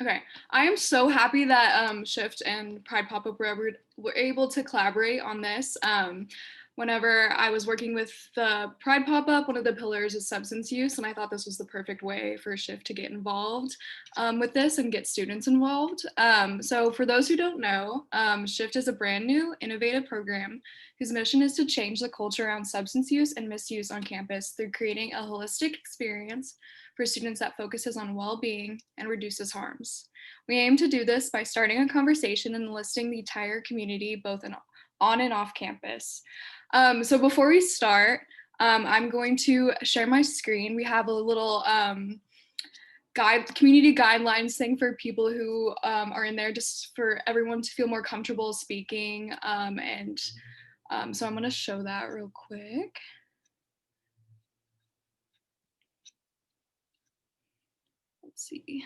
Okay, I am so happy that Shift and Pride Pop-Up were able to collaborate on this. Whenever I was working with the Pride Pop-Up, one of the pillars is substance use, and I thought this was the perfect way for Shift to get involved with this and get students involved. So for those who don't know, Shift is a brand new, innovative program whose mission is to change the culture around substance use and misuse on campus through creating a holistic experience for students that focuses on well-being and reduces harms. We aim to do this by starting a conversation and enlisting the entire community, both on and off campus. So before we start, I'm going to share my screen. We have a little community guidelines thing for people who are in there, just for everyone to feel more comfortable speaking. So I'm going to show that real quick. Let's see.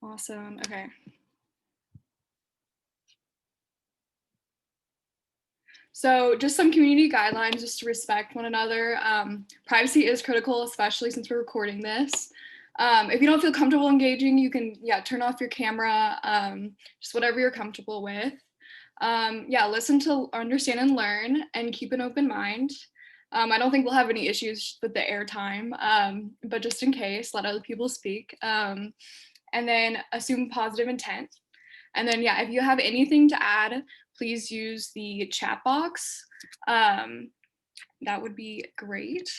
Awesome. Okay. So just some community guidelines just to respect one another. Privacy is critical, especially since we're recording this. If you don't feel comfortable engaging, you can, turn off your camera, just whatever you're comfortable with. Listen to understand and learn and keep an open mind. I don't think we'll have any issues with the airtime, but just in case, let other people speak. And then assume positive intent. And then, if you have anything to add, please use the chat box. That would be great.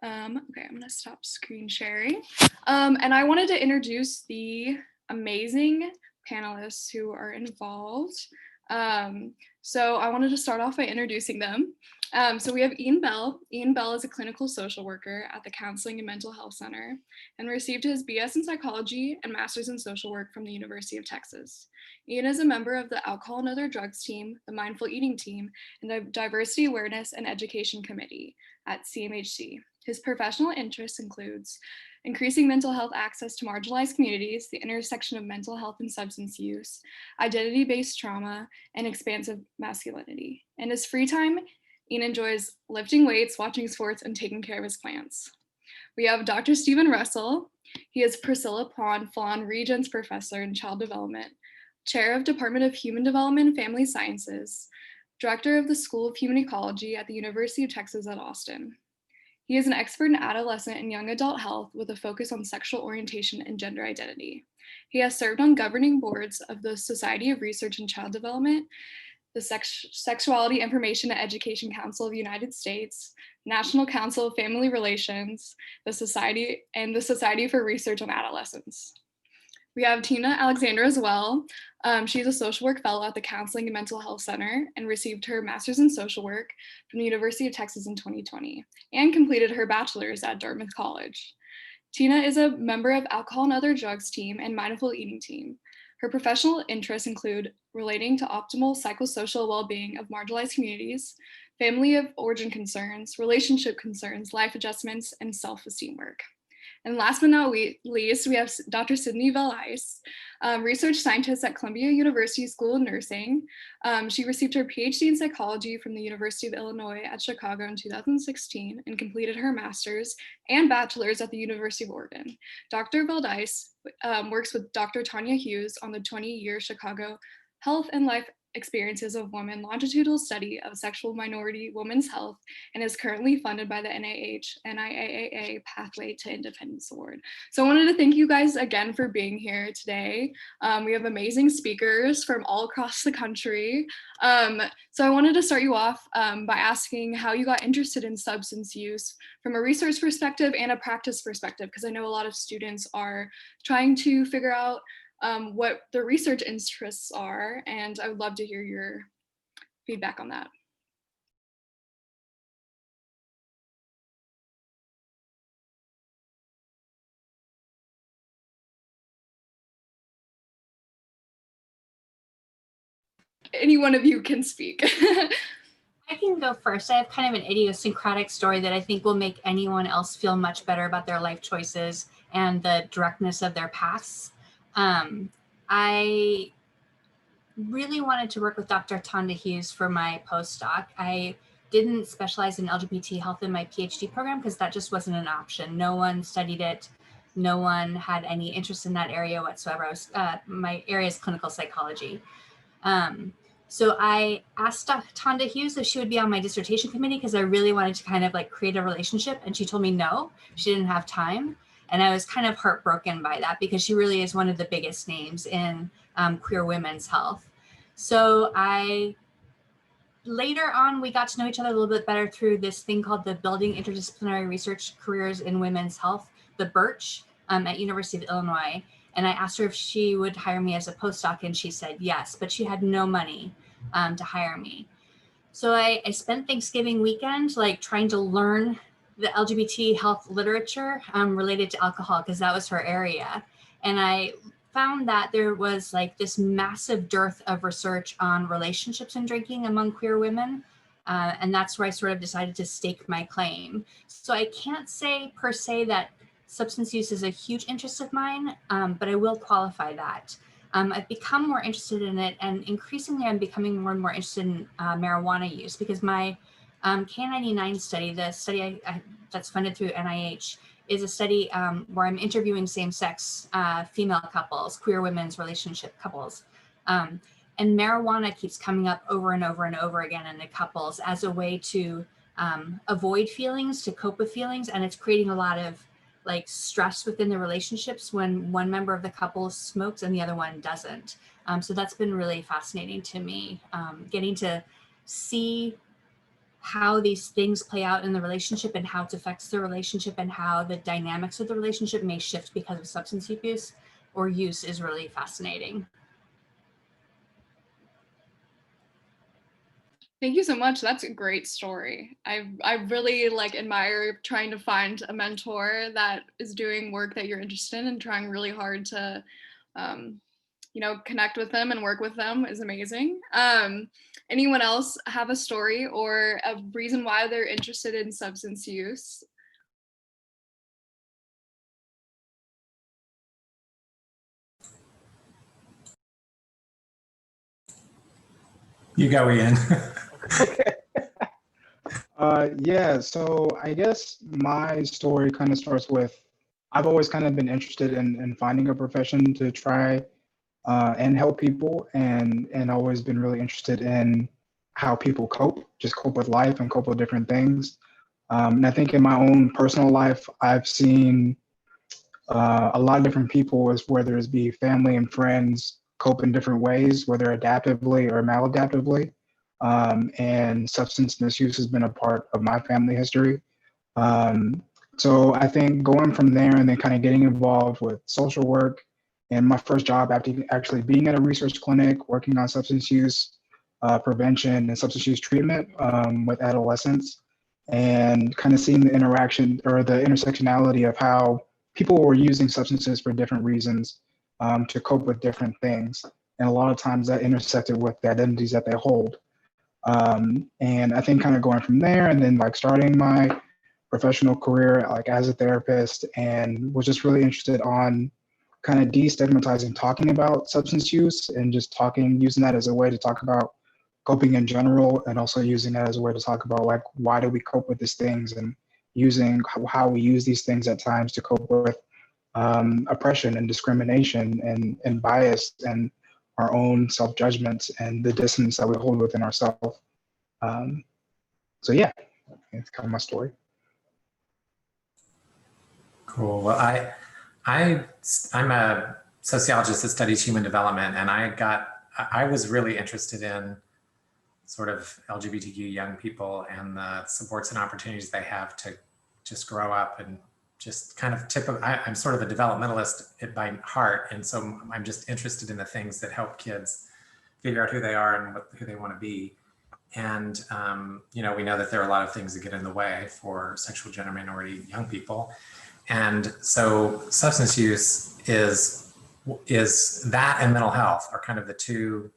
Okay, I'm gonna stop screen sharing. And I wanted to introduce the amazing panelists who are involved. So I wanted to start off by introducing them. So we have Ian Bell. Ian Bell is a clinical social worker at the Counseling and Mental Health Center and received his BS in psychology and master's in social work from the University of Texas. Ian is a member of the Alcohol and Other Drugs team, the Mindful Eating team, and the Diversity Awareness and Education Committee at CMHC. His professional interests includes increasing mental health access to marginalized communities, the intersection of mental health and substance use, identity-based trauma, and expansive masculinity. In his free time, Ian enjoys lifting weights, watching sports, and taking care of his plants. We have Dr. Stephen Russell. He is Priscilla Flan Regents Professor in Child Development, Chair of Department of Human Development and Family Sciences, Director of the School of Human Ecology at the University of Texas at Austin. He is an expert in adolescent and young adult health with a focus on sexual orientation and gender identity. He has served on governing boards of the Society of Research in Child Development, the Sexuality Information and Education Council of the United States, National Council of Family Relations, the Society for Research on Adolescence. We have Tina Alexander as well. She's a social work fellow at the Counseling and Mental Health Center and received her master's in social work from the University of Texas in 2020 and completed her bachelor's at Dartmouth College. Tina is a member of Alcohol and Other Drugs team and Mindful Eating team. Her professional interests include relating to optimal psychosocial well-being of marginalized communities, family of origin concerns, relationship concerns, life adjustments, and self-esteem work. And last but not least, we have Dr. Sydney Velice, research scientist at Columbia University School of Nursing. She received her PhD in psychology from the University of Illinois at Chicago in 2016 and completed her master's and bachelor's at the University of Oregon. Dr. Velice works with Dr. Tanya Hughes on the 20-year Chicago Health and Life Experiences of Women longitudinal study of sexual minority women's health and is currently funded by the NIAAA Pathway to Independence Award. So I wanted to thank you guys again for being here today. We have amazing speakers from all across the country. So I wanted to start you off by asking how you got interested in substance use from a research perspective and a practice perspective, because I know a lot of students are trying to figure out what their research interests are, and I would love to hear your feedback on that. Any one of you can speak. I can go first. I have kind of an idiosyncratic story that I think will make anyone else feel much better about their life choices and the directness of their paths. I really wanted to work with Dr. Tonda Hughes for my postdoc. I didn't specialize in LGBT health in my PhD program because that just wasn't an option. No one studied it. No one had any interest in that area whatsoever. My area is clinical psychology. So I asked Tonda Hughes if she would be on my dissertation committee because I really wanted to kind of like create a relationship. And she told me no, she didn't have time. And I was kind of heartbroken by that because she really is one of the biggest names in queer women's health. So later on, we got to know each other a little bit better through this thing called the Building Interdisciplinary Research Careers in Women's Health, the BIRCH, at University of Illinois. And I asked her if she would hire me as a postdoc, and she said yes, but she had no money to hire me. So I spent Thanksgiving weekend like trying to learn the LGBT health literature related to alcohol because that was her area. And I found that there was like this massive dearth of research on relationships and drinking among queer women. And that's where I sort of decided to stake my claim. So I can't say per se that substance use is a huge interest of mine, but I will qualify that. I've become more interested in it, and increasingly I'm becoming more and more interested in marijuana use because my K99 study, the study that's funded through NIH, is a study where I'm interviewing same-sex female couples, queer women's relationship couples. And marijuana keeps coming up over and over and over again in the couples as a way to avoid feelings, to cope with feelings, and it's creating a lot of like stress within the relationships when one member of the couple smokes and the other one doesn't. So that's been really fascinating to me, getting to see how these things play out in the relationship and how it affects the relationship and how the dynamics of the relationship may shift because of substance abuse or use is really fascinating. Thank you so much. That's a great story. I really like admire trying to find a mentor that is doing work that you're interested in and trying really hard to, connect with them and work with them is amazing. Anyone else have a story or a reason why they're interested in substance use? You go, Ian. Okay. Yeah, so I guess my story kind of starts with I've always kind of been interested in finding a profession to try and help people, and always been really interested in how people just cope with life and cope with different things. And I think in my own personal life, I've seen a lot of different people, as whether it's be family and friends, cope in different ways, whether adaptively or maladaptively. And substance misuse has been a part of my family history. So I think going from there and then kind of getting involved with social work, and my first job after actually being at a research clinic, working on substance use prevention and substance use treatment with adolescents, and kind of seeing the interaction or the intersectionality of how people were using substances for different reasons to cope with different things. And a lot of times that intersected with the identities that they hold. And I think kind of going from there and then like starting my professional career like as a therapist, and was just really interested on kind of destigmatizing talking about substance use and just using that as a way to talk about coping in general, and also using that as a way to talk about like why do we cope with these things, and using how we use these things at times to cope with oppression and discrimination and bias and our own self-judgments and the dissonance that we hold within ourselves. So yeah, it's kind of my story. Cool. Well, I'm a sociologist that studies human development, and I was really interested in sort of LGBTQ young people and the supports and opportunities they have to just grow up and just kind of I'm sort of a developmentalist by heart. And so I'm just interested in the things that help kids figure out who they are and who they want to be. And, we know that there are a lot of things that get in the way for sexual gender minority young people. And so substance use is that, and mental health are kind of the two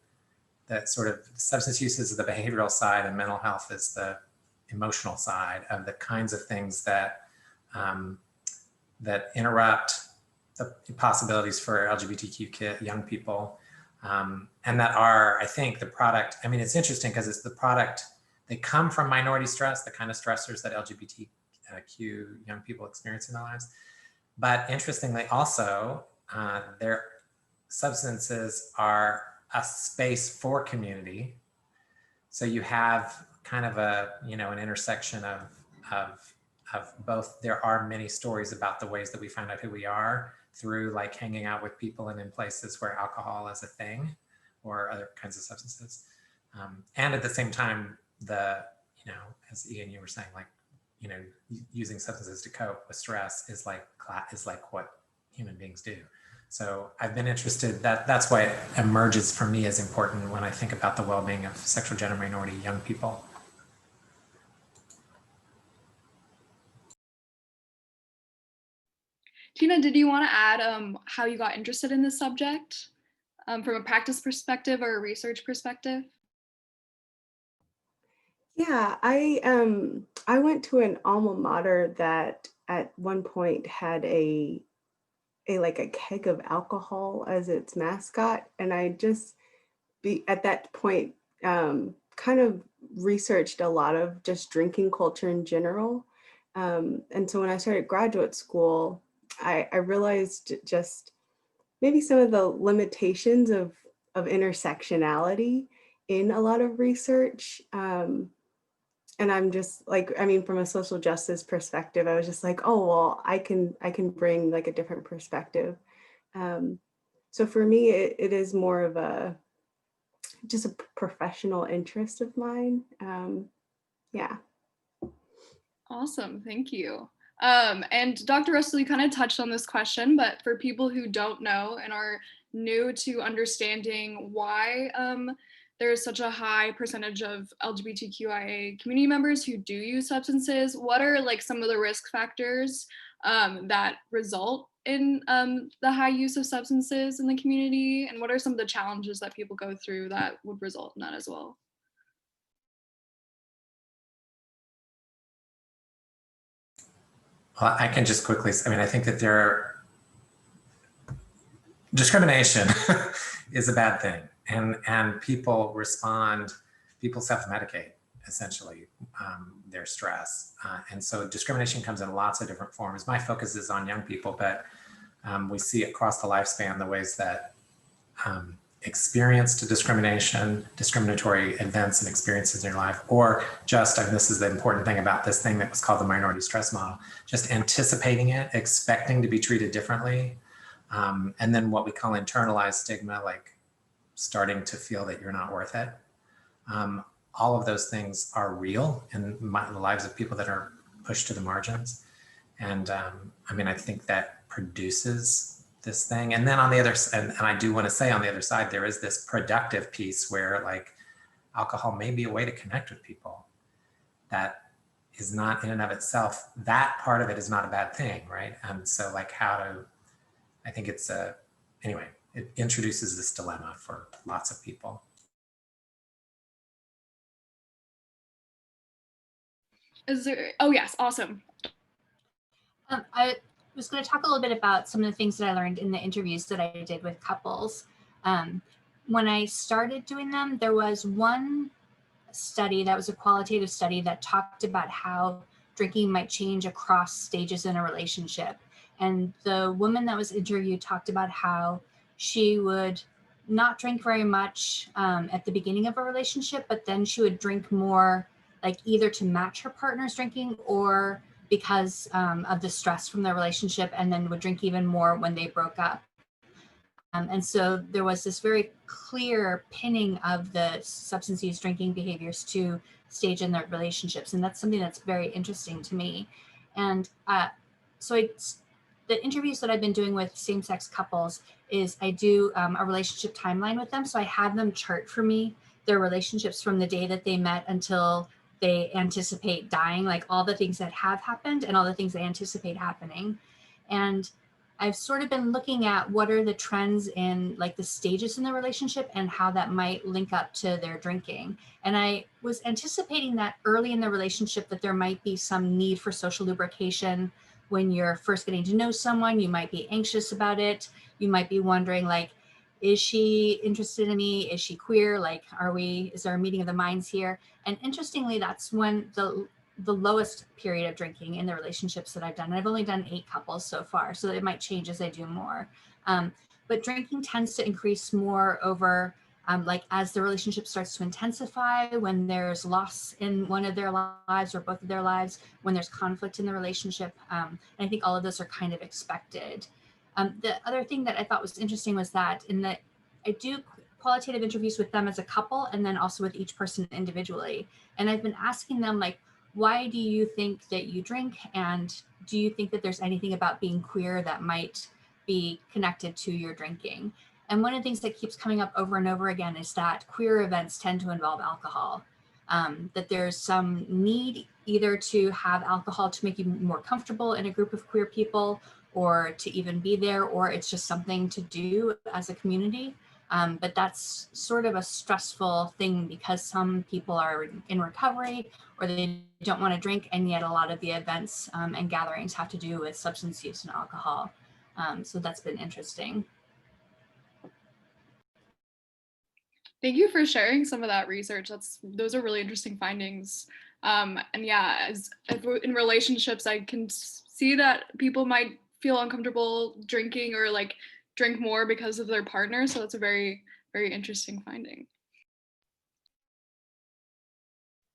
that sort of substance use is the behavioral side and mental health is the emotional side of the kinds of things that that interrupt the possibilities for LGBTQ young people and that are, I think, the product. I mean, it's interesting because it's the product, they come from minority stress, the kind of stressors that LGBTQ young people experience in their lives. But interestingly, also, their substances are a space for community. So you have kind of a, an intersection of both. There are many stories about the ways that we find out who we are through like hanging out with people and in places where alcohol is a thing or other kinds of substances. And at the same time, as Ian, you were saying, like, using substances to cope with stress is like what human beings do. So I've been interested, that's why it emerges for me as important when I think about the well-being of sexual gender minority young people. Tina, did you want to add how you got interested in this subject from a practice perspective or a research perspective? Yeah, I went to an alma mater that at one point had a keg of alcohol as its mascot, and I just at that point kind of researched a lot of just drinking culture in general. And so when I started graduate school, I realized just maybe some of the limitations of intersectionality in a lot of research. And I'm just like, I mean, from a social justice perspective, I was just like, oh, well, I can bring like a different perspective. So for me, it is more of just a professional interest of mine. Yeah. Awesome, thank you. And Dr. Russell, you kind of touched on this question, but for people who don't know and are new to understanding why there is such a high percentage of LGBTQIA community members who do use substances, what are like some of the risk factors that result in the high use of substances in the community? And what are some of the challenges that people go through that would result in that as well? Well, I can just quickly, I think that discrimination is a bad thing. And people self-medicate, essentially, their stress. And so discrimination comes in lots of different forms. My focus is on young people, but we see across the lifespan the ways that experienced discrimination, discriminatory events and experiences in your life, or just, and this is the important thing about this thing that was called the minority stress model, just anticipating it, expecting to be treated differently, and then what we call internalized stigma, like starting to feel that you're not worth it. All of those things are real in the lives of people that are pushed to the margins. And I think that produces this thing. And then on the other side, and I do want to say on the other side, there is this productive piece where like alcohol may be a way to connect with people. That is not in and of itself, that part of it is not a bad thing, right? And so like I think it's anyway, it introduces this dilemma for lots of people. Is there, oh yes, awesome. I was going to talk a little bit about some of the things that I learned in the interviews that I did with couples. When I started doing them, there was one study that was a qualitative study that talked about how drinking might change across stages in a relationship. And the woman that was interviewed talked about how she would not drink very much at the beginning of a relationship, but then she would drink more, like either to match her partner's drinking or because of the stress from the relationship, and then would drink even more when they broke up. And so there was this very clear pinning of the substance use drinking behaviors to stage in their relationships. And that's something that's very interesting to me. And the interviews that I've been doing with same-sex couples is I do a relationship timeline with them. So I have them chart for me their relationships from the day that they met until they anticipate dying, like all the things that have happened and all the things they anticipate happening. And I've sort of been looking at what are the trends in like the stages in the relationship and how that might link up to their drinking. And I was anticipating that early in the relationship that there might be some need for social lubrication. When you're first getting to know someone, you might be anxious about it. You might be wondering like, is she interested in me? Is she queer? Like, is there a meeting of the minds here? And interestingly, that's when the lowest period of drinking in the relationships that I've done. I've only done 8 couples so far, so it might change as I do more. But drinking tends to increase more over like as the relationship starts to intensify, when there's loss in one of their lives or both of their lives, when there's conflict in the relationship. And I think all of those are kind of expected. The other thing that I thought was interesting was that I do qualitative interviews with them as a couple and then also with each person individually. And I've been asking them, like, why do you think that you drink? And do you think that there's anything about being queer that might be connected to your drinking? And one of the things that keeps coming up over and over again is that queer events tend to involve alcohol, that there's some need either to have alcohol to make you more comfortable in a group of queer people, or to even be there, or it's just something to do as a community. But that's sort of a stressful thing because some people are in recovery or they don't want to drink, and yet a lot of the events and gatherings have to do with substance use and alcohol. So that's been interesting. Thank you for sharing some of that research. Those are really interesting findings. And yeah, in relationships, I can see that people might feel uncomfortable drinking or like drink more because of their partner. So that's a very, very interesting finding.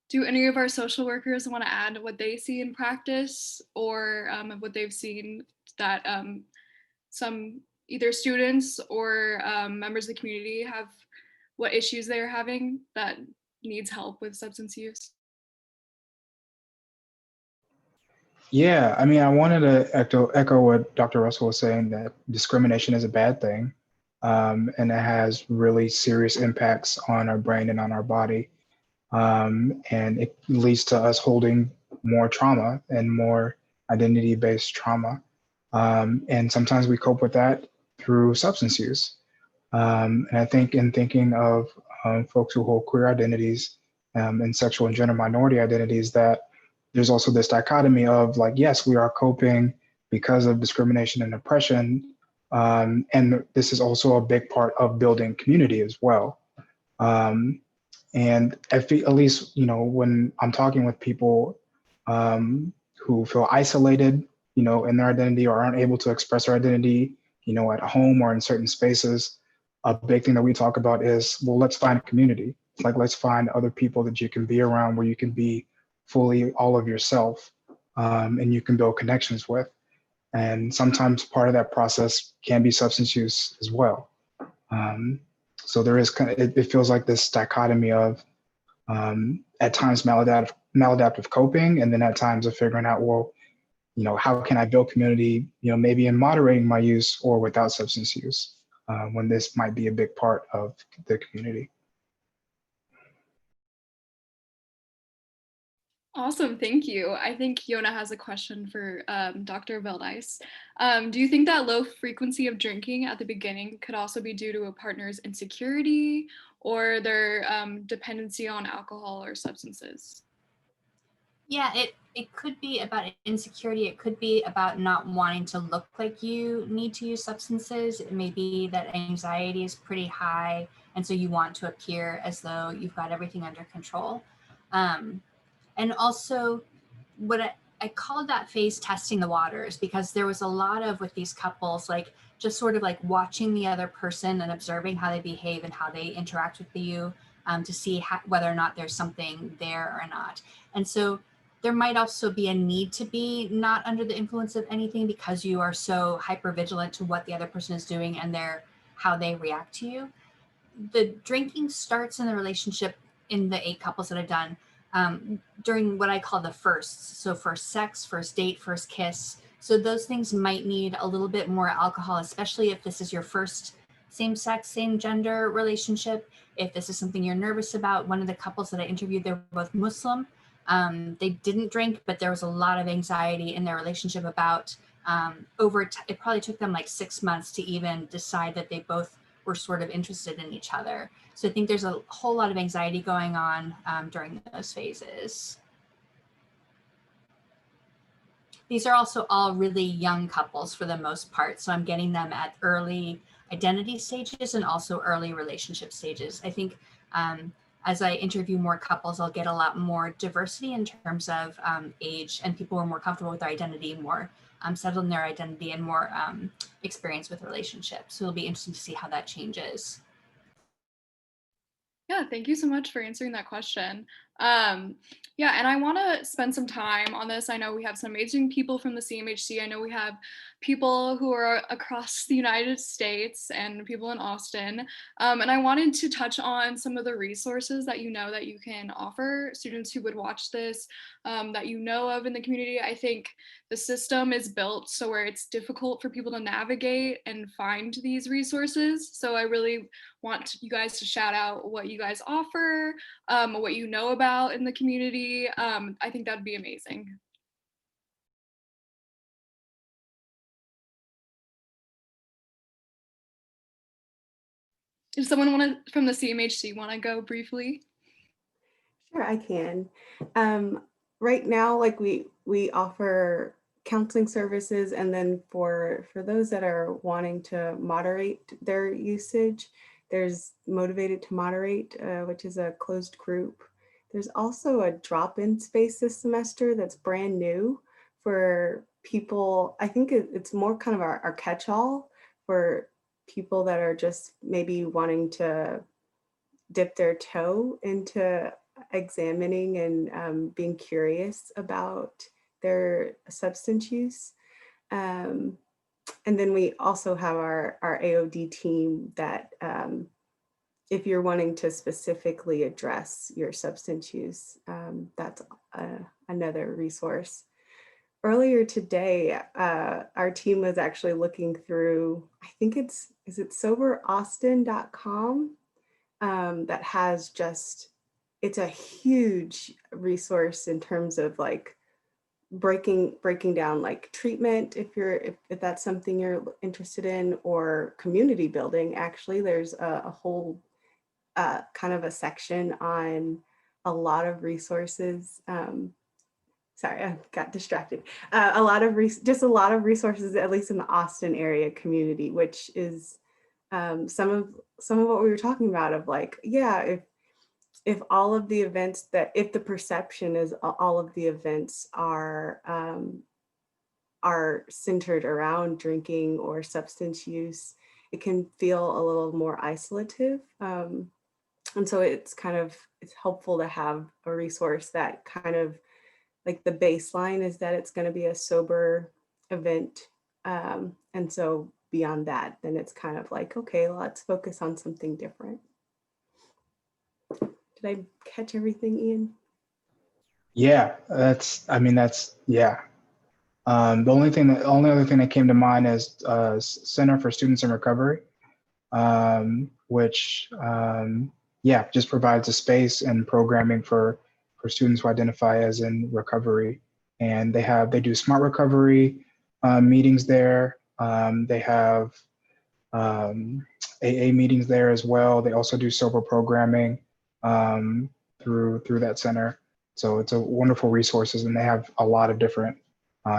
Do any of our social workers want to add what they see in practice, or what they've seen that some either students or members of the community have, what issues they're having that needs help with substance use? Yeah, I mean, I wanted to echo what Dr. Russell was saying, that discrimination is a bad thing, and it has really serious impacts on our brain and on our body. And it leads to us holding more trauma and more identity-based trauma. And sometimes we cope with that through substance use. And I think in thinking of folks who hold queer identities and sexual and gender minority identities, that there's also this dichotomy of like, yes, we are coping because of discrimination and oppression. And this is also a big part of building community as well. And I feel, at least, you know, when I'm talking with people who feel isolated, you know, in their identity or aren't able to express their identity, you know, at home or in certain spaces, a big thing that we talk about is, well, let's find community. Like, let's find other people that you can be around where you can be fully all of yourself, and you can build connections with. And sometimes part of that process can be substance use as well. So there is kind of, it feels like this dichotomy of at times maladaptive coping, and then at times of figuring out, well, you know, how can I build community, you know, maybe in moderating my use or without substance use, when this might be a big part of the community. Awesome, thank you. I think Yona has a question for Dr. Veldice. Do you think that low frequency of drinking at the beginning could also be due to a partner's insecurity or their dependency on alcohol or substances? Yeah, it could be about insecurity. It could be about not wanting to look like you need to use substances. It may be that anxiety is pretty high, and so you want to appear as though you've got everything under control. And also, what I called that phase testing the waters, because there was a lot of, with these couples, like just sort of like watching the other person and observing how they behave and how they interact with you, to see whether or not there's something there or not. And so there might also be a need to be not under the influence of anything because you are so hyper vigilant to what the other person is doing and how they react to you. The drinking starts in the relationship in the 8 couples that I've done during what I call the firsts. So first sex, first date, first kiss. So those things might need a little bit more alcohol, especially if this is your first same sex, same gender relationship. If this is something you're nervous about, one of the couples that I interviewed, they were both Muslim. They didn't drink, but there was a lot of anxiety in their relationship about it probably took them like 6 months to even decide that they both were sort of interested in each other. So I think there's a whole lot of anxiety going on during those phases. These are also all really young couples for the most part. So I'm getting them at early identity stages and also early relationship stages. I think as I interview more couples, I'll get a lot more diversity in terms of age, and people who are more comfortable with their identity, more settled in their identity, and more experience with relationships. So it'll be interesting to see how that changes. Yeah, thank you so much for answering that question. Yeah, and I want to spend some time on this. I know we have some amazing people from the CMHC. I know we have people who are across the United States and people in Austin. And I wanted to touch on some of the resources that you can offer students who would watch this, that you know of in the community. I think the system is built so where it's difficult for people to navigate and find these resources. So I really want you guys to shout out what you guys offer, what you know about in the community. I think that'd be amazing. Does someone from the CMHC want to go briefly? Sure, I can. Right now, like we offer counseling services, and then for those that are wanting to moderate their usage, there's Motivated to Moderate, which is a closed group. There's also a drop-in space this semester that's brand new for people. I think it's more kind of our catch-all for people that are just maybe wanting to dip their toe into examining and being curious about their substance use. And then we also have our AOD team that if you're wanting to specifically address your substance use, that's another resource. Earlier today, our team was actually looking through, I think is it soberaustin.com, that has just, it's a huge resource in terms of like breaking down like treatment, if that's something you're interested in, or community building. Actually, there's a whole kind of a section on a lot of resources. Sorry, I got distracted. A lot of resources, at least in the Austin area community, which is some of what we were talking about, of like, yeah, if all of the events if the perception is all of the events are centered around drinking or substance use, it can feel a little more isolative. And so it's helpful to have a resource that kind of, like, the baseline is that it's going to be a sober event. And so beyond that, then it's kind of like, okay, let's focus on something different. Did I catch everything, Ian? Yeah, yeah. The only other thing that came to mind is Center for Students in Recovery, which yeah, just provides a space and programming for students who identify as in recovery, and they do smart recovery meetings there. They have AA meetings there as well. They also do sober programming through that center. So it's a wonderful resources, and they have a lot of different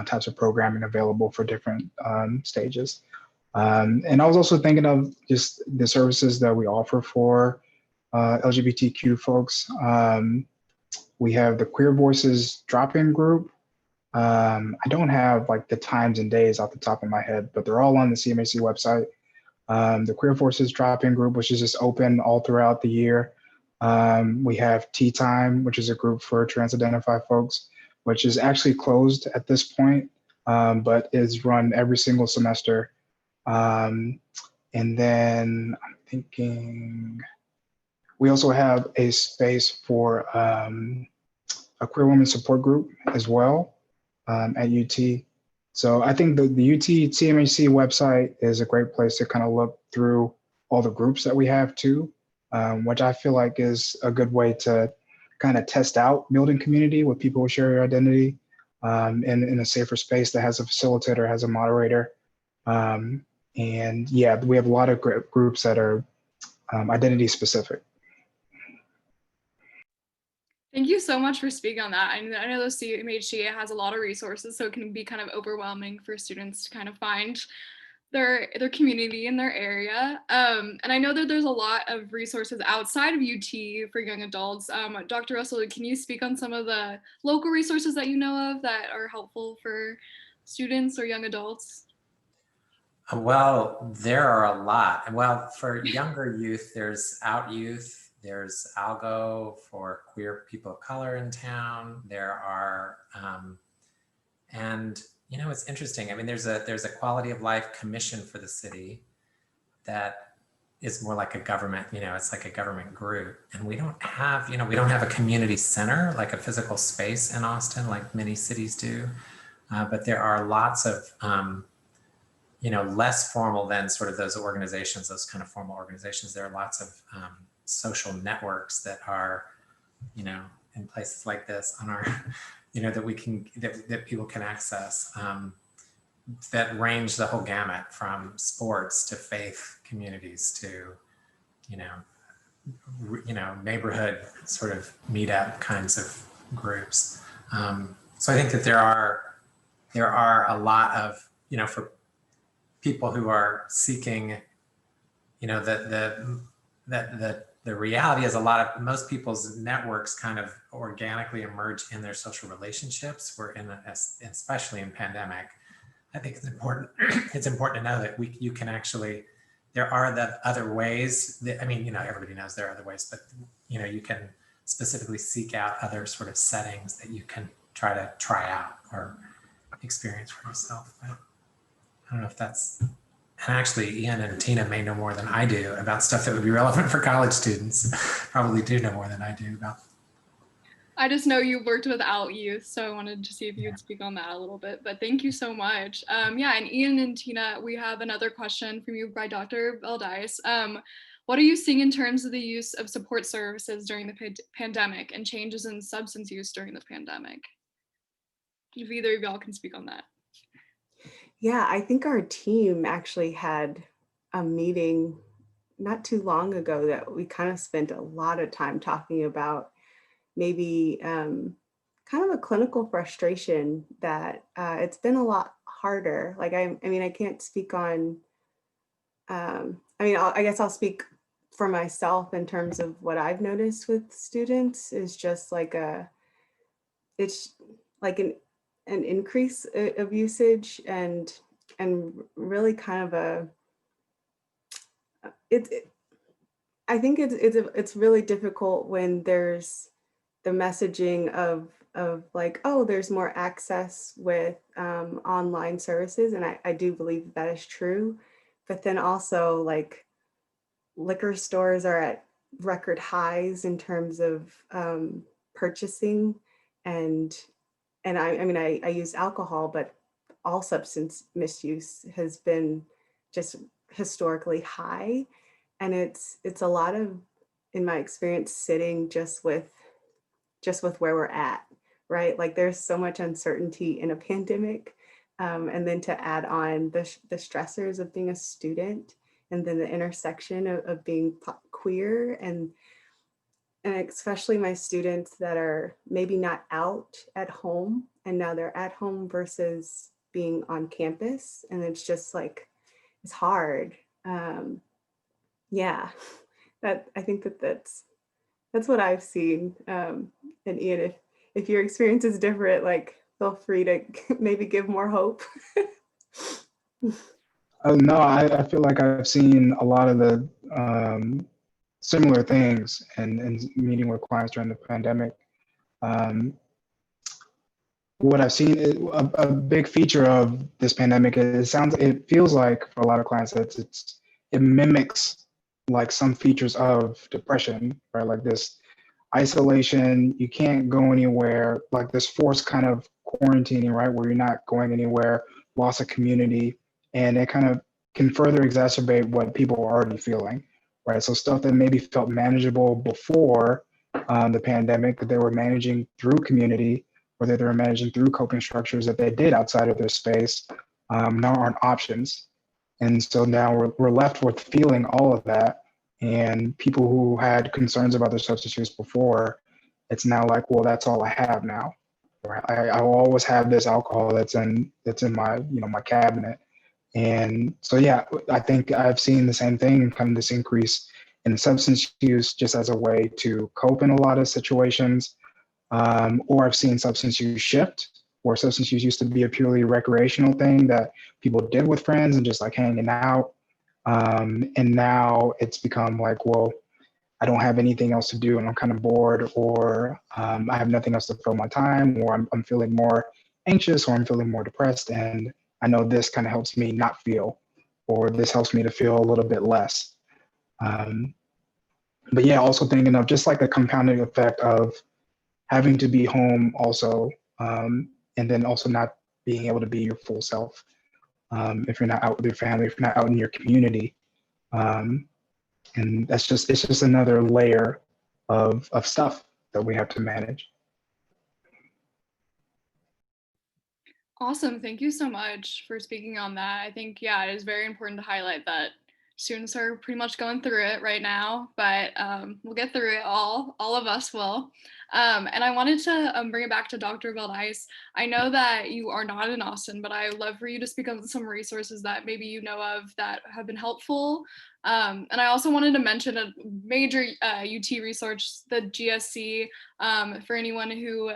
types of programming available for different stages. And I was also thinking of just the services that we offer for LGBTQ folks. We have the Queer Voices drop-in group. I don't have like the times and days off the top of my head, but they're all on the CMHC website. The Queer Forces drop-in group, which is just open all throughout the year. We have Tea Time, which is a group for trans-identified folks, which is actually closed at this point, but is run every single semester. And then I'm thinking we also have a space for a queer women support group as well at UT. So I think the UT CMHC website is a great place to kind of look through all the groups that we have too, which I feel like is a good way to kind of test out building community with people who share your identity in a safer space that has a facilitator, has a moderator. And yeah, we have a lot of groups that are identity specific. Thank you so much for speaking on that. I know the CMHC has a lot of resources, so it can be kind of overwhelming for students to kind of find their community in their area. And I know that there's a lot of resources outside of UT for young adults. Dr. Russell, can you speak on some of the local resources that you know of that are helpful for students or young adults? Well, there are a lot. Well, for younger youth, there's Out Youth, there's Algo for queer people of color in town. There are, and you know, it's interesting. I mean, there's a quality of life commission for the city that is more like a government, you know, it's like a government group. And we don't have, you know, we don't have a community center, like a physical space in Austin, like many cities do. But there are lots of, you know, less formal than sort of those organizations, those kind of formal organizations. There are lots of social networks that are, you know, in places like this on our, you know, that we can, that people can access, that range the whole gamut from sports to faith communities to, you know, neighborhood sort of meetup kinds of groups. So I think that there are a lot of, you know, for people who are seeking, you know, the reality is most people's networks kind of organically emerge in their social relationships. Especially in pandemic, I think it's important. It's important to know that you can actually, there are the other ways that, I mean, you know, everybody knows there are other ways, but you know, you can specifically seek out other sort of settings that you can try out or experience for yourself. But I don't know if that's, and actually Ian and Tina may know more than I do about stuff that would be relevant for college students. Probably do know more than I do about. I just know you worked with Out Youth, so I wanted to see if you would speak on that a little bit, but thank you so much. Yeah, and Ian and Tina, we have another question from you by Dr. Valdice. What are you seeing in terms of the use of support services during the pandemic and changes in substance use during the pandemic? If either of y'all can speak on that. Yeah, I think our team actually had a meeting not too long ago that we kind of spent a lot of time talking about maybe kind of a clinical frustration that it's been a lot harder. Like, I mean, I can't speak on, I guess I'll speak for myself in terms of what I've noticed with students is just like it's like an increase of usage and really kind of I think it's really difficult when there's the messaging of like, oh, there's more access with online services, and I do believe that is true, but then also like liquor stores are at record highs in terms of purchasing, and I mean I use alcohol, but all substance misuse has been just historically high, and it's a lot of, in my experience, sitting just with where we're at, right? Like there's so much uncertainty in a pandemic, and then to add on the stressors of being a student, and then the intersection of being queer, and especially my students that are maybe not out at home and now they're at home versus being on campus, and it's just like it's hard. Yeah, that I think that's what I've seen. And Ian, if your experience is different, like feel free to maybe give more hope. No, I feel like I've seen a lot of the similar things and meeting with clients during the pandemic. What I've seen is a big feature of this pandemic is it feels like for a lot of clients that it mimics like some features of depression, right? Like this isolation, you can't go anywhere, like this forced kind of quarantining, right? Where you're not going anywhere, loss of community, and it kind of can further exacerbate what people are already feeling, right? So stuff that maybe felt manageable before the pandemic, that they were managing through community, or that they were managing through coping structures that they did outside of their space, now aren't options. And so now we're left with feeling all of that. And people who had concerns about their substance use before, it's now like, well, that's all I have now. Right? I will always have this alcohol that's in my my cabinet, And so, yeah, I think I've seen the same thing, kind of this increase in substance use just as a way to cope in a lot of situations. Or I've seen substance use shift, where substance use used to be a purely recreational thing that people did with friends and just like hanging out. And now it's become like, well, I don't have anything else to do and I'm kind of bored, or I have nothing else to fill my time, or I'm feeling more anxious, or I'm feeling more depressed. And I know this kind of helps me not feel, or this helps me to feel a little bit less. Um, but yeah, also thinking of just like a compounding effect of having to be home also, and then also not being able to be your full self. If you're not out with your family, if you're not out in your community. Um, and it's just another layer of stuff that we have to manage. Awesome. Thank you so much for speaking on that. I think, yeah, it is very important to highlight that students are pretty much going through it right now, but we'll get through it all of us will. And I wanted to bring it back to Dr. Valdice. I know that you are not in Austin, but I would love for you to speak on some resources that maybe you know of that have been helpful. And I also wanted to mention a major UT resource, the GSC, for anyone who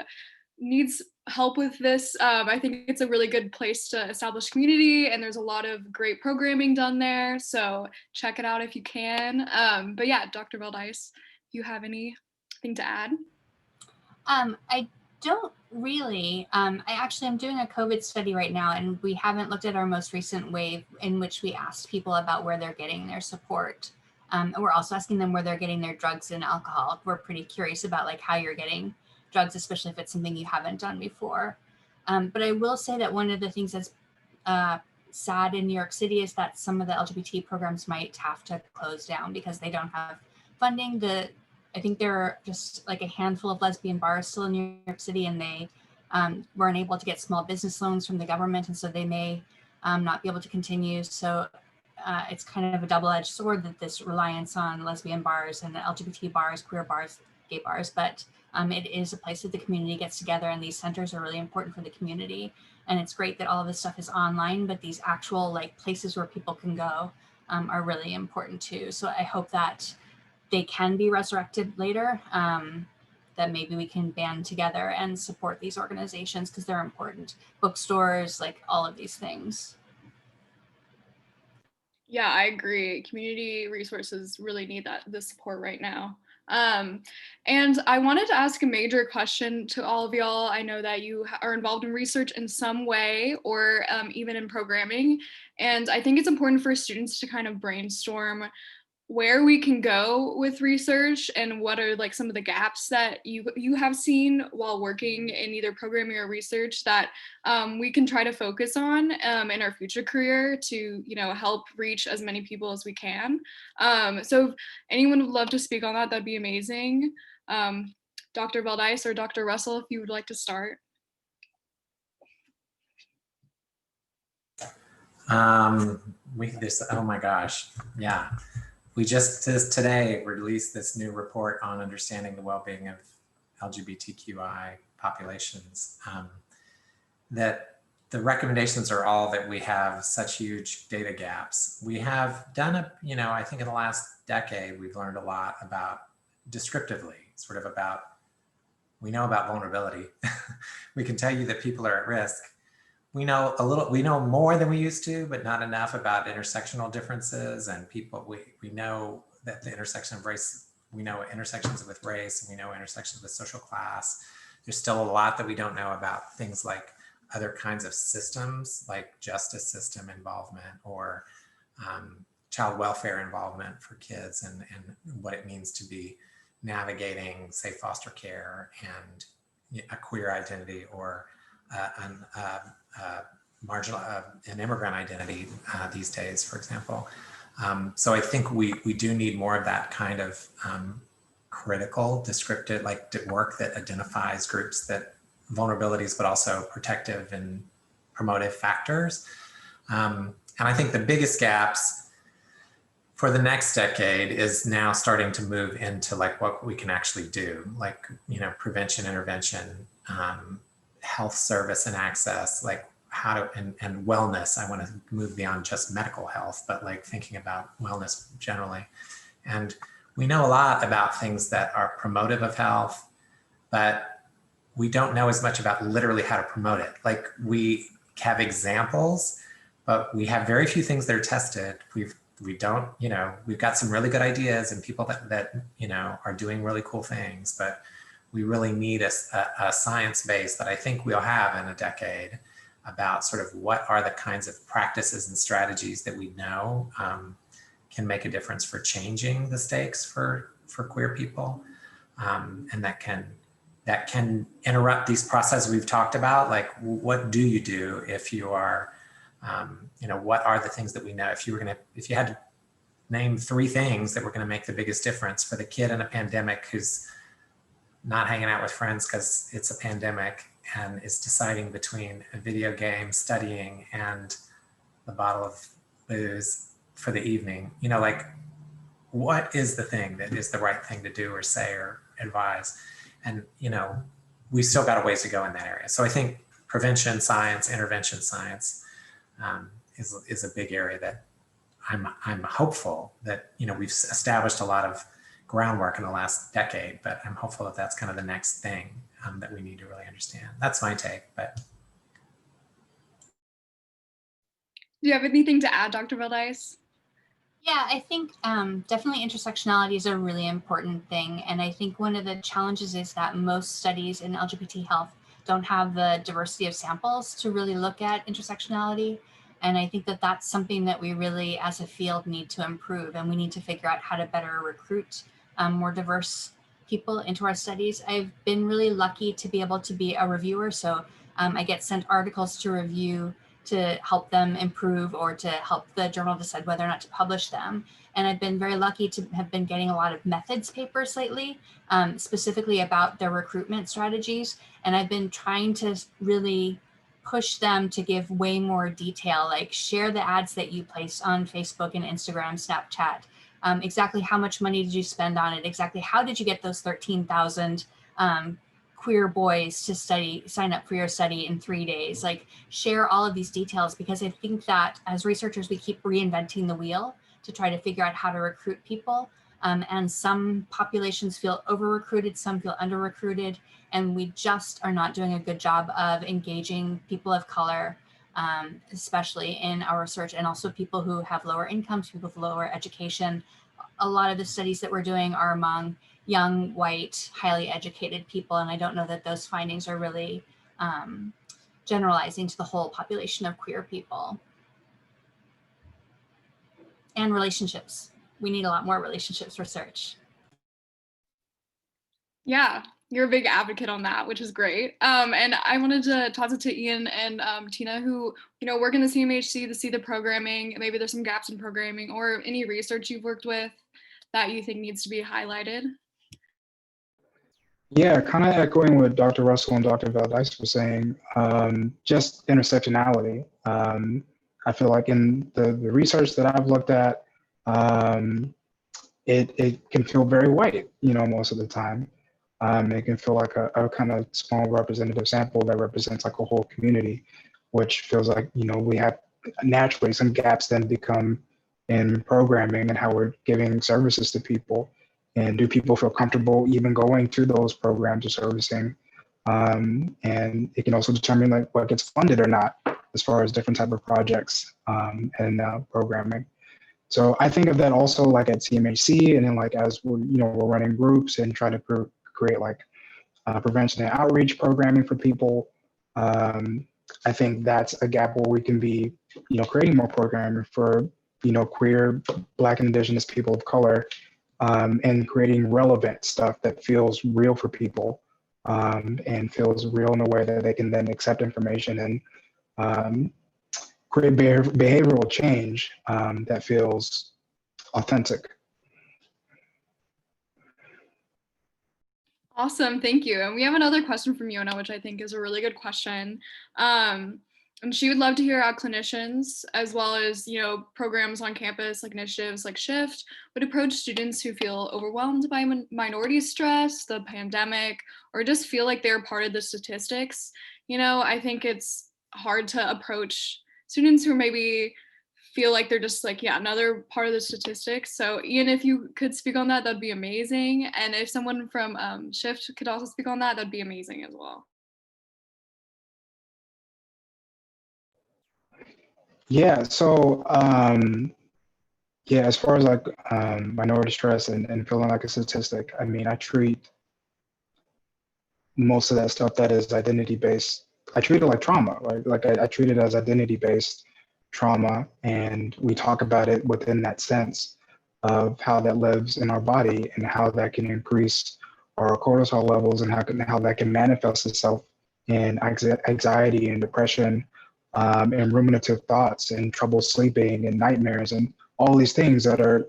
needs help with this. I think it's a really good place to establish community, and there's a lot of great programming done there. So check it out if you can. But yeah, Dr. Valdice, if you have anything to add. I don't really. I actually am doing a COVID study right now, and we haven't looked at our most recent wave in which we asked people about where they're getting their support. And we're also asking them where they're getting their drugs and alcohol. We're pretty curious about like how you're getting drugs, especially if it's something you haven't done before. But I will say that one of the things that's sad in New York City is that some of the LGBT programs might have to close down because they don't have funding. I think there are just like a handful of lesbian bars still in New York City, and they weren't able to get small business loans from the government, and so they may not be able to continue. So it's kind of a double-edged sword, that this reliance on lesbian bars and LGBT bars, queer bars, gay bars, but it is a place that the community gets together, and these centers are really important for the community. And it's great that all of this stuff is online, but these actual like places where people can go are really important too. So I hope that they can be resurrected later, that maybe we can band together and support these organizations because they're important. Bookstores, like all of these things. Yeah, I agree. Community resources really need the support right now. And I wanted to ask a major question to all of y'all. I know that you are involved in research in some way, or even in programming. And I think it's important for students to kind of brainstorm where we can go with research and what are like some of the gaps that you have seen while working in either programming or research that we can try to focus on in our future career to help reach as many people as we can. So if anyone would love to speak on that, that'd be amazing. Dr. Valdice or Dr. Russell, if you would like to start. Oh my gosh, yeah. We just today released this new report on understanding the well-being of LGBTQI populations. That the recommendations are all that we have such huge data gaps. We have done I think in the last decade, we've learned a lot about descriptively, sort of about, we know about vulnerability. We can tell you that people are at risk. We know more than we used to, but not enough about intersectional differences and people. We know that the intersection of race, we know intersections with race, and we know intersections with social class. There's still a lot that we don't know about things like other kinds of systems, like justice system involvement or child welfare involvement for kids, and what it means to be navigating, say, foster care and a queer identity or an immigrant identity these days, for example. So I think we do need more of that kind of critical, descriptive, like work that identifies groups that vulnerabilities, but also protective and promotive factors. And I think the biggest gaps for the next decade is now starting to move into like what we can actually do, like, prevention, intervention, health service and access, like how to, and wellness. I want to move beyond just medical health, but like thinking about wellness generally. And we know a lot about things that are promotive of health, but we don't know as much about literally how to promote it. Like we have examples, but we have very few things that are tested. We don't, you know, we've got some really good ideas and people that you know, are doing really cool things, but we really need a science base that I think we'll have in a decade about sort of what are the kinds of practices and strategies that we know can make a difference for changing the stakes for queer people, and that can interrupt these processes we've talked about. Like, what do you do if you are, you know, what are the things that we know? If you had to name 3 things that were going to make the biggest difference for the kid in a pandemic who's not hanging out with friends because it's a pandemic and is deciding between a video game, studying, and the bottle of booze for the evening, you know, like, what is the thing that is the right thing to do or say or advise? And, you know, we still got a ways to go in that area. So I think prevention science, intervention science is a big area that I'm hopeful that, you know, we've established a lot of groundwork in the last decade, but I'm hopeful that that's kind of the next thing that we need to really understand. That's my take, but. Do you have anything to add, Dr. Valdice? Yeah, I think definitely intersectionality is a really important thing. And I think one of the challenges is that most studies in LGBT health don't have the diversity of samples to really look at intersectionality. And I think that that's something that we really, as a field, need to improve. And we need to figure out how to better recruit more diverse people into our studies. I've been really lucky to be able to be a reviewer. So I get sent articles to review to help them improve or to help the journal decide whether or not to publish them. And I've been very lucky to have been getting a lot of methods papers lately, specifically about their recruitment strategies. And I've been trying to really push them to give way more detail, like share the ads that you place on Facebook and Instagram, Snapchat. Exactly how much money did you spend on it? Exactly how did you get those 13,000 queer boys to sign up for your study in 3 days? Like, share all of these details, because I think that as researchers, we keep reinventing the wheel to try to figure out how to recruit people. And some populations feel over-recruited, some feel under-recruited, and we just are not doing a good job of engaging people of color, especially in our research, and also people who have lower incomes, people with lower education. A lot of the studies that we're doing are among young, white, highly educated people, and I don't know that those findings are really generalizing to the whole population of queer people. And relationships. We need a lot more relationships research. Yeah, you're a big advocate on that, which is great. And I wanted to toss it to Ian and Tina, who, you know, work in the CMHC to see the programming. Maybe there's some gaps in programming or any research you've worked with that you think needs to be highlighted. Yeah, kind of echoing what Dr. Russell and Dr. Valdice were saying, just intersectionality. I feel like in the research that I've looked at, it can feel very white, you know, most of the time. It can feel like a kind of small representative sample that represents like a whole community, which feels like, you know, we have naturally some gaps then become in programming and how we're giving services to people. And do people feel comfortable even going to those programs or servicing? And it can also determine like what gets funded or not as far as different type of projects and programming. So I think of that also like at CMHC, and then like as we're, you know, we're running groups and trying to create like prevention and outreach programming for people. I think that's a gap where we can be, you know, creating more programming for, you know, queer, Black and Indigenous people of color, and creating relevant stuff that feels real for people, and feels real in a way that they can then accept information and create behavioral change that feels authentic. Awesome, thank you. And we have another question from Yona, which I think is a really good question. And she would love to hear how clinicians, as well as, you know, programs on campus like initiatives like Shift, would approach students who feel overwhelmed by minority stress, the pandemic, or just feel like they're part of the statistics. You know, I think it's hard to approach students who maybe feel like they're just like, yeah, another part of the statistics. So Ian, if you could speak on that, that'd be amazing. And if someone from Shift could also speak on that, that'd be amazing as well. Yeah, so yeah, as far as like minority stress and feeling like a statistic, I mean, I treat most of that stuff that is identity based. I treat it like trauma, right? Like I treat it as identity based trauma, and we talk about it within that sense of how that lives in our body and how that can increase our cortisol levels and how that can manifest itself in anxiety and depression, and ruminative thoughts and trouble sleeping and nightmares and all these things that are,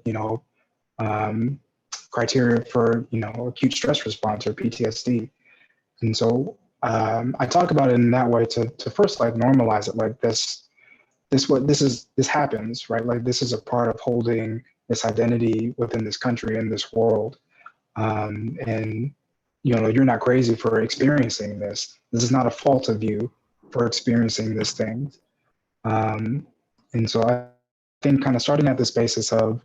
um, criteria for, acute stress response or PTSD. And so I talk about it in that way to first like normalize it, like this happens, right? Like this is a part of holding this identity within this country and this world. And you're not crazy for experiencing this. This is not a fault of you for experiencing this thing. And so I think kind of starting at this basis of,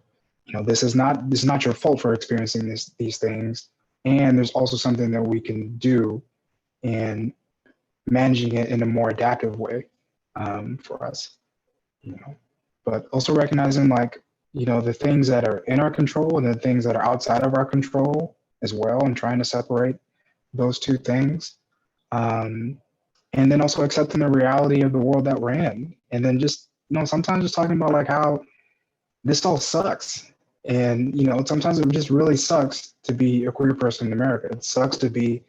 this is not your fault for experiencing these things. And there's also something that we can do in managing it in a more adaptive way, for us, but also recognizing like, the things that are in our control and the things that are outside of our control as well, and trying to separate those two things. And then also accepting the reality of the world that we're in. And then just, sometimes just talking about like how this all sucks. And, sometimes it just really sucks to be a queer person in America. It sucks to be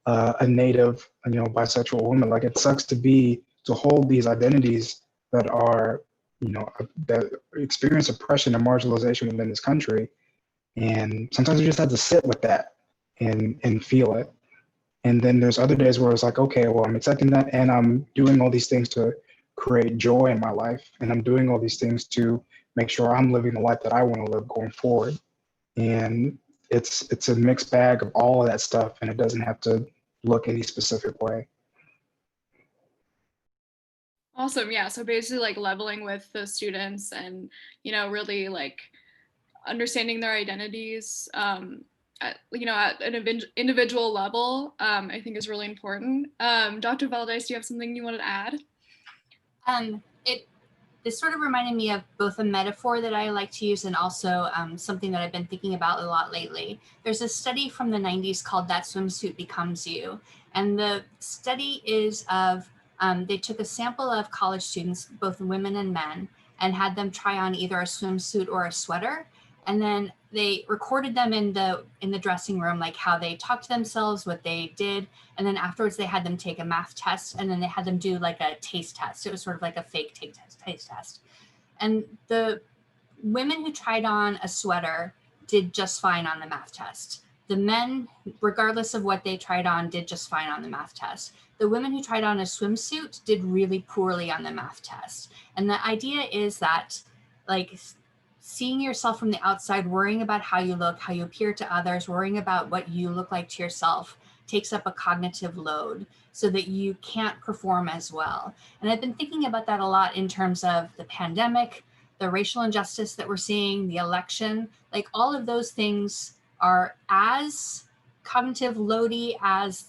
a native, bisexual woman. Like it sucks to hold these identities that are, that experience oppression and marginalization within this country. And sometimes we just have to sit with that and feel it. And then there's other days where it's like, okay, well, I'm accepting that and I'm doing all these things to create joy in my life. And I'm doing all these things to make sure I'm living the life that I want to live going forward. And it's a mixed bag of all of that stuff, and it doesn't have to look any specific way. Awesome. Yeah. So basically like leveling with the students and, really like understanding their identities, at an individual level, I think is really important. Dr. Valdez, do you have something you wanted to add? This sort of reminded me of both a metaphor that I like to use and also something that I've been thinking about a lot lately. There's a study from the 90s called That Swimsuit Becomes You. And the study is of, they took a sample of college students, both women and men, and had them try on either a swimsuit or a sweater. And then they recorded them in the dressing room, like how they talked to themselves, what they did. And then afterwards they had them take a math test, and then they had them do like a taste test. It was sort of like a fake taste test. And the women who tried on a sweater did just fine on the math test. The men, regardless of what they tried on, did just fine on the math test. The women who tried on a swimsuit did really poorly on the math test. And the idea is that, like, seeing yourself from the outside, worrying about how you look, how you appear to others, worrying about what you look like to yourself takes up a cognitive load so that you can't perform as well. And I've been thinking about that a lot in terms of the pandemic, the racial injustice that we're seeing, the election, like all of those things are as cognitive loady as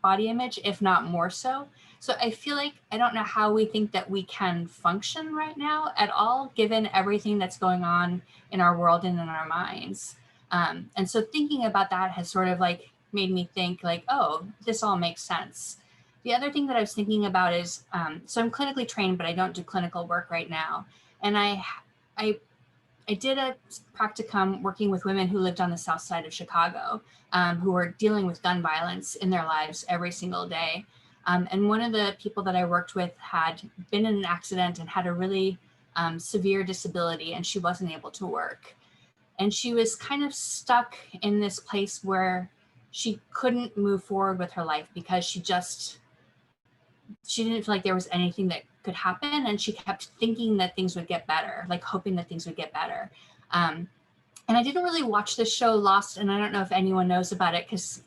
body image, if not more so. So I feel like I don't know how we think that we can function right now at all, given everything that's going on in our world and in our minds. And so thinking about that has sort of like made me think like, oh, this all makes sense. The other thing that I was thinking about is, so I'm clinically trained, but I don't do clinical work right now. And I did a practicum working with women who lived on the south side of Chicago, who were dealing with gun violence in their lives every single day. And one of the people that I worked with had been in an accident and had a really severe disability, and she wasn't able to work. And she was kind of stuck in this place where she couldn't move forward with her life because she didn't feel like there was anything that could happen. And she kept thinking that things would get better, like hoping that things would get better. And I didn't really watch the show Lost, and I don't know if anyone knows about it because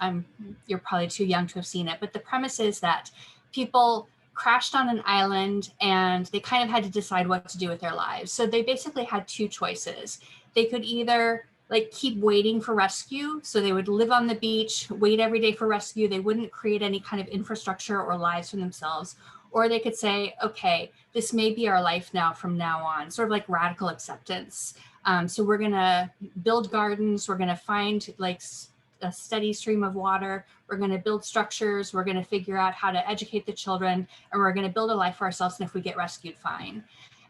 you're probably too young to have seen it. But the premise is that people crashed on an island, and they kind of had to decide what to do with their lives. So they basically had two choices. They could either like keep waiting for rescue. So they would live on the beach, wait every day for rescue. They wouldn't create any kind of infrastructure or lives for themselves. Or they could say, okay, this may be our life now from now on, sort of like radical acceptance. So we're gonna build gardens, we're gonna find like a steady stream of water, we're gonna build structures, we're gonna figure out how to educate the children, and we're gonna build a life for ourselves, and if we get rescued, fine.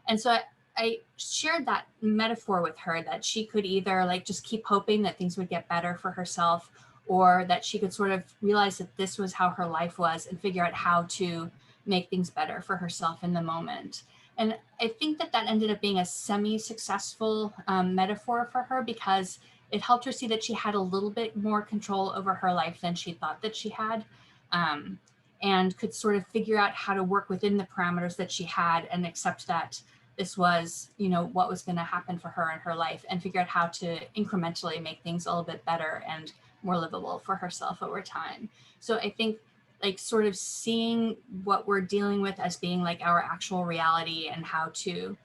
And so I shared that metaphor with her, that she could either like just keep hoping that things would get better for herself, or that she could sort of realize that this was how her life was and figure out how to make things better for herself in the moment. And I think that that ended up being a semi-successful metaphor for her, because it helped her see that she had a little bit more control over her life than she thought that she had, and could sort of figure out how to work within the parameters that she had and accept that this was, you know, what was going to happen for her in her life, and figure out how to incrementally make things a little bit better and more livable for herself over time. So I think like sort of seeing what we're dealing with as being like our actual reality, and how to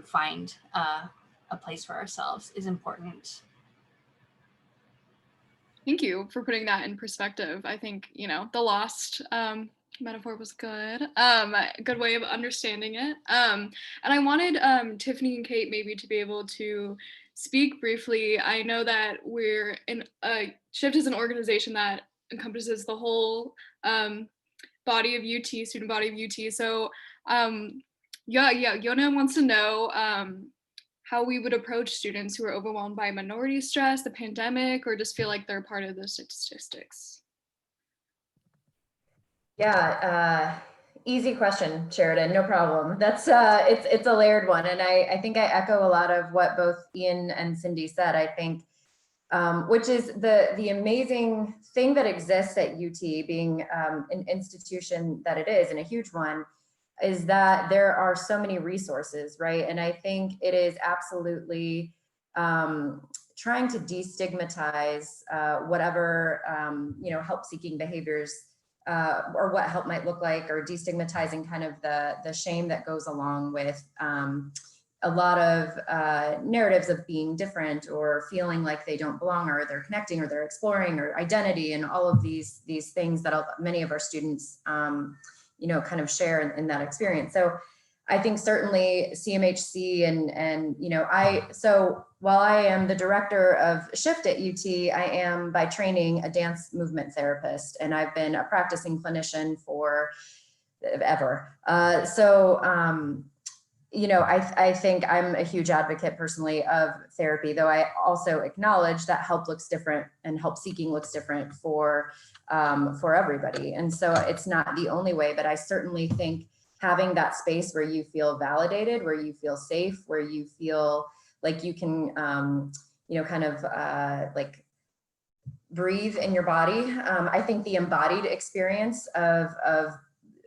find a place for ourselves is important. Thank you for putting that in perspective. I think, you know, the lost metaphor was good. Good way of understanding it. And I wanted Tiffany and Kate maybe to be able to speak briefly. I know that we're in Shift is an organization that encompasses the whole body of UT, student body of UT. So Yona wants to know how we would approach students who are overwhelmed by minority stress, the pandemic, or just feel like they're part of the statistics. Yeah, easy question, Sheridan, no problem. That's it's a layered one. And I think I echo a lot of what both Ian and Cindy said. I think, which is the amazing thing that exists at UT, being an institution that it is, and a huge one, is that there are so many resources, right? And I think it is absolutely trying to destigmatize whatever help-seeking behaviors or what help might look like, or destigmatizing kind of the shame that goes along with a lot of narratives of being different, or feeling like they don't belong, or they're connecting, or they're exploring, or identity, and all of these things that many of our students kind of share in that experience. So I think certainly CMHC and so while I am the director of Shift at UT, I am by training a dance movement therapist, and I've been a practicing clinician for ever. I think I'm a huge advocate personally of therapy, though I also acknowledge that help looks different, and help seeking looks different for everybody. And so it's not the only way, but I certainly think having that space where you feel validated, where you feel safe, where you feel like you can, like breathe in your body. I think the embodied experience of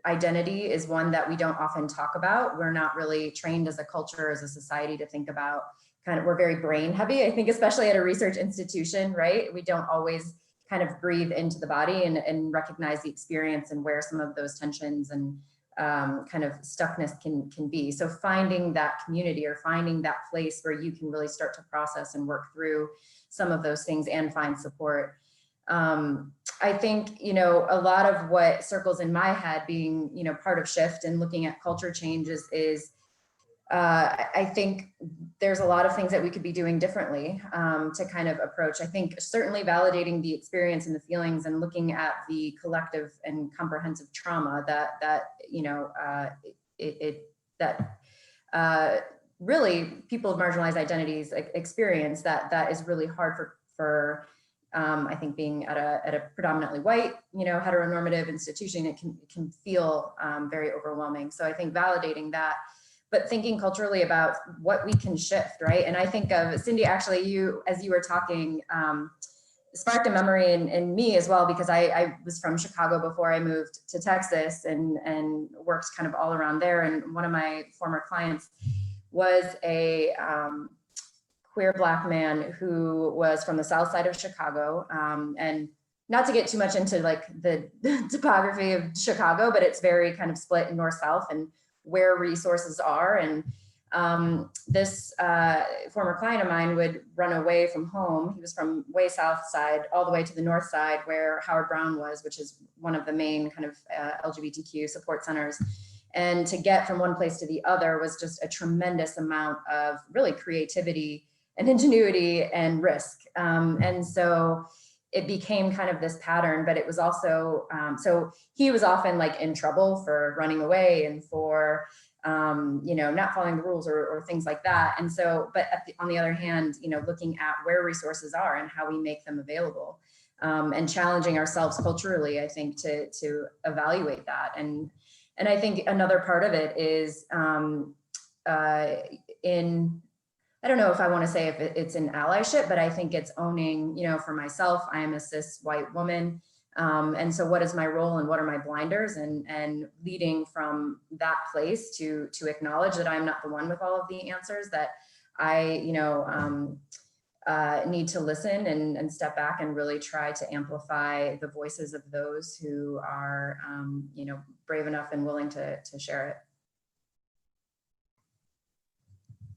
identity is one that we don't often talk about. We're not really trained as a culture, as a society, to think about we're very brain heavy, I think, especially at a research institution, right? We don't always kind of breathe into the body and recognize the experience, and where some of those tensions and kind of stuckness can be. So finding that community, or finding that place where you can really start to process and work through some of those things and find support. I think, a lot of what circles in my head, being, part of Shift and looking at culture changes, is I think there's a lot of things that we could be doing differently to kind of approach. I think certainly validating the experience and the feelings, and looking at the collective and comprehensive trauma that really people of marginalized identities experience, that is really hard for I think being at a predominantly white, heteronormative institution. It can feel very overwhelming. So I think validating that, but thinking culturally about what we can shift, right? And I think of Cindy, actually, as you were talking, sparked a memory in me as well, because I was from Chicago before I moved to Texas, and worked kind of all around there. And one of my former clients was a queer Black man who was from the South Side of Chicago, and not to get too much into like the topography of Chicago, but it's very kind of split in north-south and where resources are. And this former client of mine would run away from home. He was from way south side all the way to the north side where Howard Brown was, which is one of the main kind of LGBTQ support centers. And to get from one place to the other was just a tremendous amount of really creativity and ingenuity and risk. And so it became kind of this pattern, but it was also, so he was often like in trouble for running away and for, you know, not following the rules or things like that. And so, but on the other hand, you know, looking at where resources are and how we make them available, and challenging ourselves culturally, I think, to evaluate that. And I think another part of it is I don't know if I want to say if it's an allyship, but I think it's owning, you know, for myself, I am a cis white woman. And so what is my role and what are my blinders, and leading from that place to acknowledge that I'm not the one with all of the answers, that I, you know, need to listen and step back and really try to amplify the voices of those who are, you know, brave enough and willing to share it.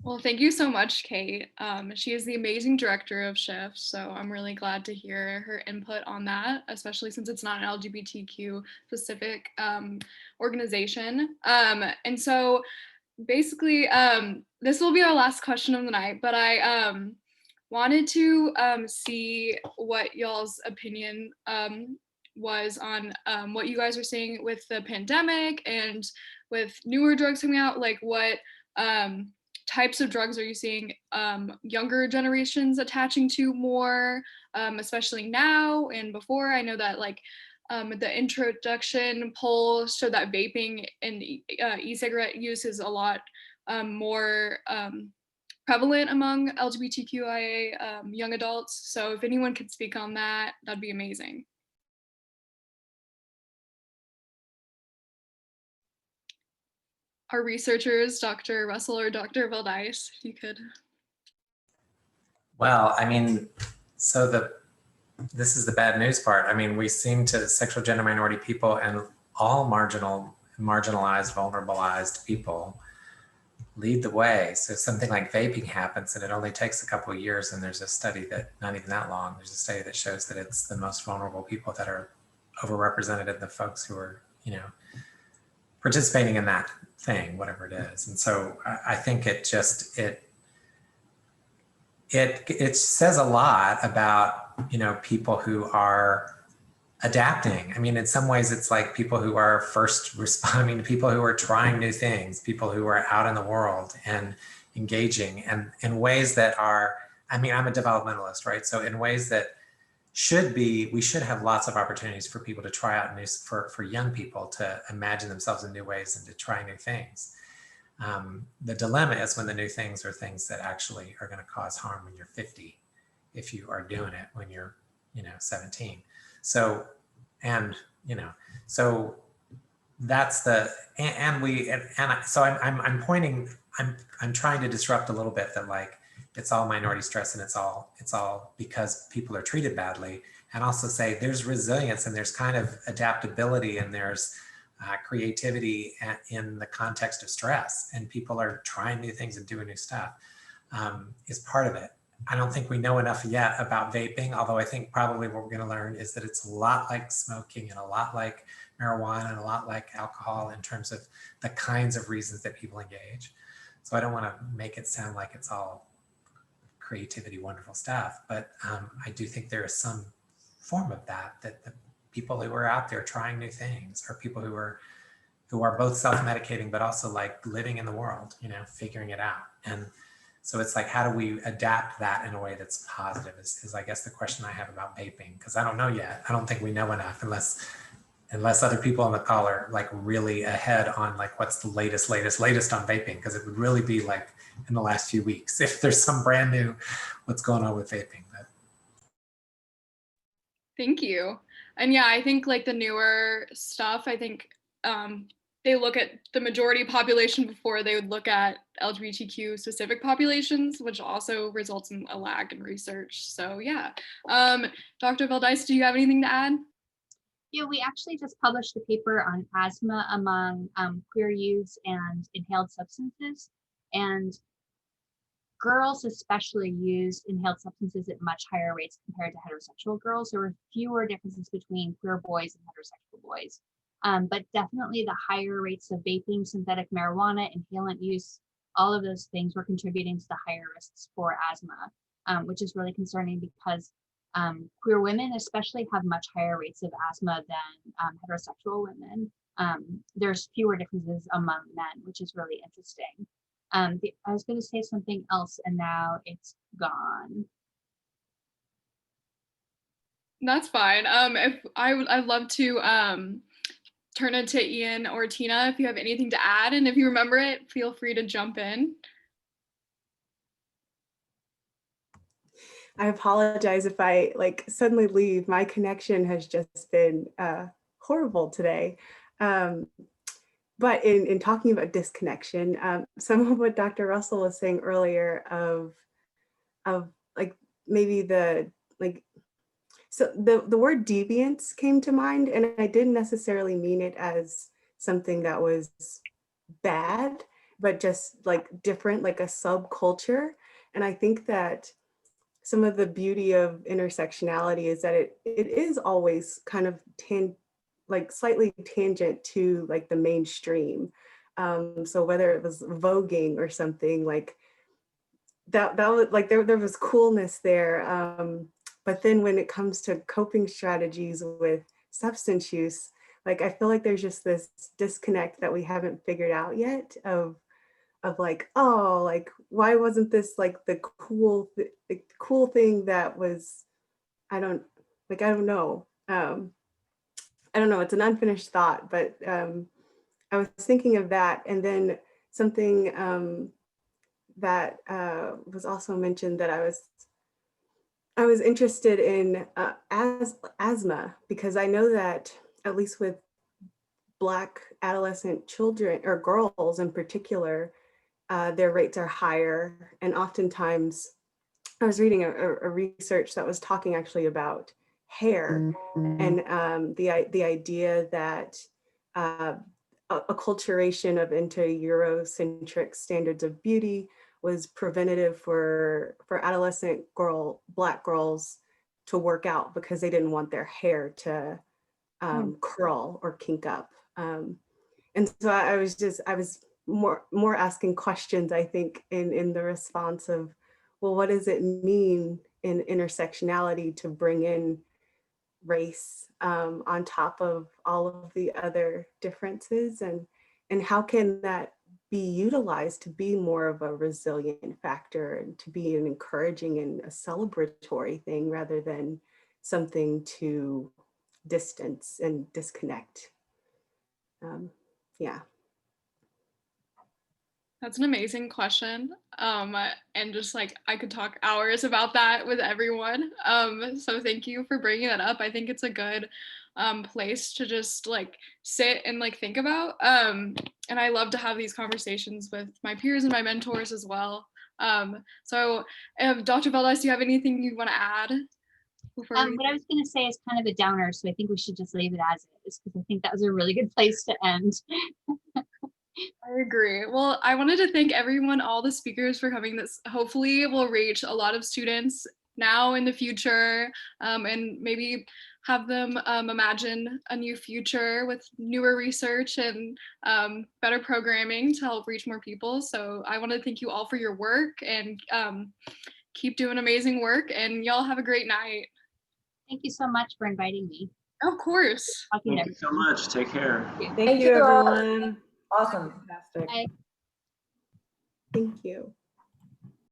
Well, thank you so much, Kate. She is the amazing director of SHIFT, so I'm really glad to hear her input on that, especially since it's not an LGBTQ specific organization. And so basically, this will be our last question of the night, but I wanted to see what y'all's opinion was on what you guys are seeing with the pandemic and with newer drugs coming out, like what types of drugs are you seeing younger generations attaching to more, especially now and before? I know that like the introduction poll showed that vaping and e-cigarette use is a lot more prevalent among LGBTQIA young adults. So if anyone could speak on that, that'd be amazing. Our researchers, Dr. Russell or Dr. Valdice, if you could. Well, I mean, so this is the bad news part. I mean, we seem to sexual gender minority people and all marginalized, vulnerabilized people lead the way. So something like vaping happens and it only takes a couple of years, and there's a study that, not even that long, there's a study that shows that it's the most vulnerable people that are overrepresented in the folks who are, you know, participating in that thing, whatever it is. And so I think it just, it says a lot about, you know, people who are adapting. I mean, in some ways it's like people who are first responding to people who are trying new things, people who are out in the world and engaging, and in ways that are, I mean, I'm a developmentalist, right? So in ways that we should have lots of opportunities for people to try out new, for young people to imagine themselves in new ways and to try new things. The dilemma is when the new things are things that actually are going to cause harm when you're 50, if you are doing it when you're, you know, 17. So, and, you know, so that's the, so I'm pointing, I'm trying to disrupt a little bit that like, it's all minority stress and it's all because people are treated badly, and also say there's resilience and there's kind of adaptability and there's creativity in the context of stress, and people are trying new things and doing new stuff is part of it. I don't think we know enough yet about vaping, although I think probably what we're going to learn is that it's a lot like smoking and a lot like marijuana and a lot like alcohol in terms of the kinds of reasons that people engage. So I don't want to make it sound like it's all creativity, wonderful stuff, but I do think there is some form of that the people who are out there trying new things are people who are both self-medicating but also like living in the world, you know, figuring it out. And so it's like, how do we adapt that in a way that's positive is I guess the question I have about vaping, because I don't know yet. I don't think we know enough unless other people on the call are like really ahead on like what's the latest on vaping, because it would really be like in the last few weeks if there's some brand new what's going on with vaping. But Thank you. And yeah, I think like the newer stuff, I think they look at the majority population before they would look at LGBTQ specific populations, which also results in a lag in research. So yeah, Dr. Valdice, do you have anything to add? Yeah, we actually just published a paper on asthma among queer youths and inhaled substances. And girls especially used inhaled substances at much higher rates compared to heterosexual girls. There were fewer differences between queer boys and heterosexual boys. But definitely the higher rates of vaping, synthetic marijuana, inhalant use, all of those things were contributing to the higher risks for asthma, which is really concerning because queer women especially have much higher rates of asthma than heterosexual women. There's fewer differences among men, which is really interesting. I was going to say something else and now it's gone. That's fine. If I'd love to turn it to Ian or Tina if you have anything to add, and if you remember it, feel free to jump in. I apologize if I suddenly leave. My connection has just been horrible today. But in talking about disconnection, some of what Dr. Russell was saying earlier of maybe so the word deviance came to mind, and I didn't necessarily mean it as something that was bad, but just different, like a subculture. And I think that some of the beauty of intersectionality is that it is always kind of slightly tangent to the mainstream. So whether it was voguing or something that was there was coolness there. But then when it comes to coping strategies with substance use, I feel like there's just this disconnect that we haven't figured out yet of why wasn't this the cool thing that was, I don't know. I don't know, it's an unfinished thought, but I was thinking of that. And then something that was also mentioned that I was interested in asthma, because I know that at least with Black adolescent children or girls in particular, their rates are higher. And oftentimes, I was reading a research that was talking actually about hair and the idea that acculturation of into Eurocentric standards of beauty was preventative for adolescent Black girls to work out because they didn't want their hair to curl or kink up. And so I was more asking questions, I think, in the response of, well, what does it mean in intersectionality to bring in race on top of all of the other differences, and how can that be utilized to be more of a resilient factor and to be an encouraging and a celebratory thing rather than something to distance and disconnect. Yeah. That's an amazing question. And just I could talk hours about that with everyone. So thank you for bringing that up. I think it's a good place to just sit and think about. And I love to have these conversations with my peers and my mentors as well. So Dr. Valdice, do you have anything you want to add? What I was going to say is kind of a downer, so I think we should just leave it as is, because I think that was a really good place to end. I agree. Well, I wanted to thank everyone, all the speakers for coming. This hopefully will reach a lot of students now in the future, and maybe have them imagine a new future with newer research and better programming to help reach more people. So I want to thank you all for your work, and keep doing amazing work, and y'all have a great night. Thank you so much for inviting me. Of course. Thank you so much. Take care. Thank you, everyone. Awesome. Fantastic. Bye. Thank you.